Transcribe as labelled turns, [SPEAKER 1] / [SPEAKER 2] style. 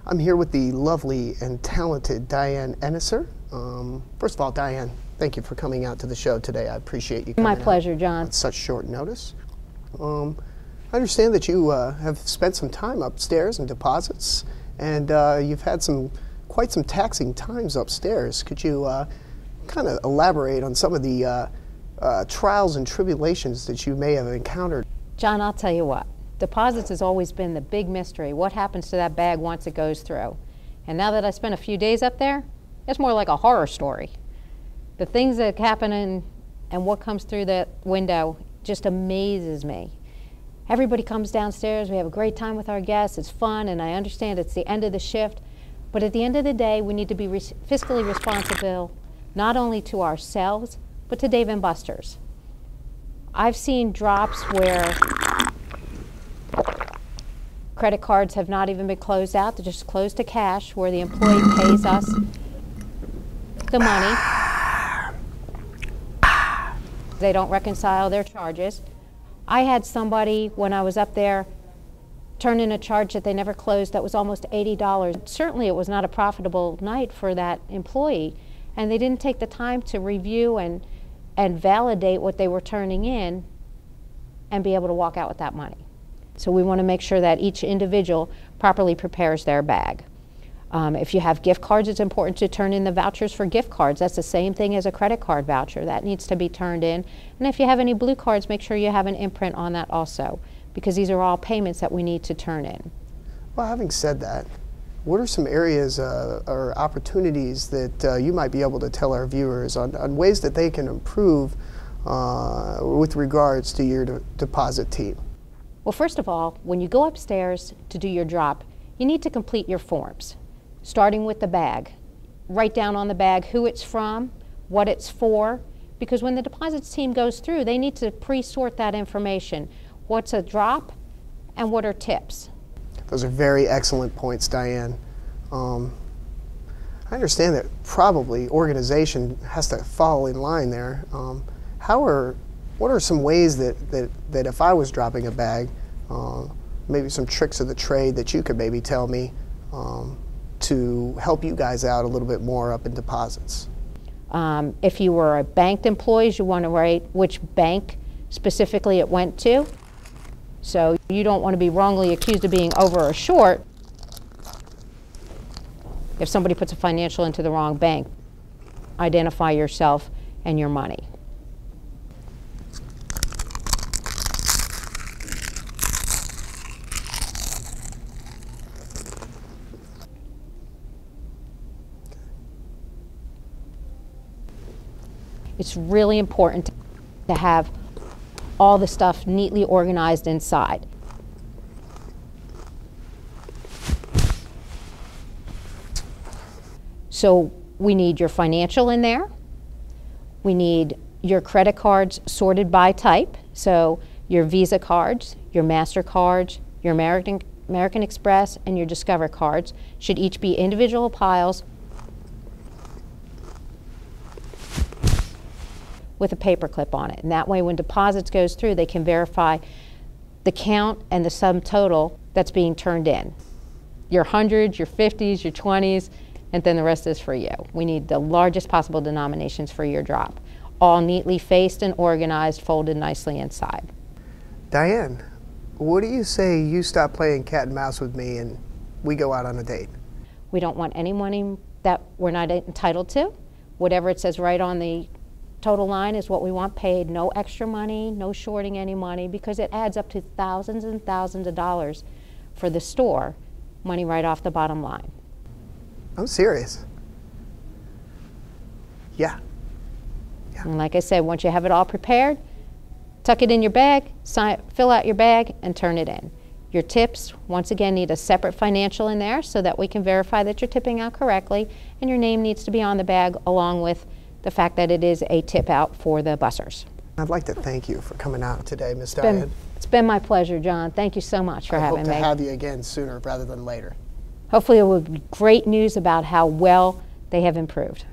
[SPEAKER 1] I'm here with the lovely and talented Diane Ennisser. First of all, Diane, thank you for coming out to the show today. I appreciate you coming
[SPEAKER 2] My pleasure, John.
[SPEAKER 1] on such short notice. I understand that you have spent some time upstairs in deposits, and you've had quite some taxing times upstairs. Could you kind of elaborate on some of the trials and tribulations that you may have encountered?
[SPEAKER 2] John, I'll tell you what. Deposits has always been the big mystery. What happens to that bag once it goes through? And now that I spent a few days up there, it's more like a horror story. The things that happen and what comes through that window just amazes me. Everybody comes downstairs, we have a great time with our guests, it's fun, and I understand it's the end of the shift, but at the end of the day, we need to be fiscally responsible, not only to ourselves, but to Dave & Buster's. I've seen drops where credit cards have not even been closed out, they're just closed to cash, where the employee pays us the money. They don't reconcile their charges. I had somebody, when I was up there, turn in a charge that they never closed that was almost $80. Certainly it was not a profitable night for that employee, and they didn't take the time to review and validate what they were turning in and be able to walk out with that money. So we want to make sure that each individual properly prepares their bag. If you have gift cards, it's important to turn in the vouchers for gift cards. That's the same thing as a credit card voucher. That needs to be turned in. And if you have any blue cards, make sure you have an imprint on that also, because these are all payments that we need to turn in.
[SPEAKER 1] Well, having said that, what are some areas or opportunities that you might be able to tell our viewers on ways that they can improve with regards to your deposit team?
[SPEAKER 2] Well, first of all, when you go upstairs to do your drop, you need to complete your forms, starting with the bag. Write down on the bag who it's from, what it's for, because when the deposits team goes through, they need to pre-sort that information. What's a drop and what are tips?
[SPEAKER 1] Those are very excellent points, Diane. I understand that probably organization has to fall in line there. What are some ways that if I was dropping a bag, maybe some tricks of the trade that you could maybe tell me to help you guys out a little bit more up in deposits?
[SPEAKER 2] If you were a banked employee, you want to write which bank specifically it went to. So you don't want to be wrongly accused of being over or short if somebody puts a financial into the wrong bank. Identify yourself and your money. It's really important to have all the stuff neatly organized inside. So we need your financial in there. We need your credit cards sorted by type. So your Visa cards, your MasterCards, your American Express, and your Discover cards should each be individual piles with a paper clip on it. And that way when deposits goes through, they can verify the count and the sum total that's being turned in. Your hundreds, your 50s, your 20s, and then the rest is for you. We need the largest possible denominations for your drop. All neatly faced and organized, folded nicely inside.
[SPEAKER 1] Diane, what do you say you stop playing cat and mouse with me and we go out on a date?
[SPEAKER 2] We don't want any money that we're not entitled to. Whatever it says right on the total line is what we want paid. No extra money, no shorting any money, because it adds up to thousands and thousands of dollars for the store, money right off the bottom line.
[SPEAKER 1] I'm serious. Yeah.
[SPEAKER 2] And like I said, once you have it all prepared, tuck it in your bag, fill out your bag, and turn it in. Your tips, once again, need a separate financial in there so that we can verify that you're tipping out correctly, and your name needs to be on the bag along with the fact that it is a tip out for the bussers.
[SPEAKER 1] I'd like to thank you for coming out today, Ms. Diane.
[SPEAKER 2] It's been my pleasure, John. Thank you so much for having me.
[SPEAKER 1] I hope to have you again sooner rather than later.
[SPEAKER 2] Hopefully it will be great news about how well they have improved.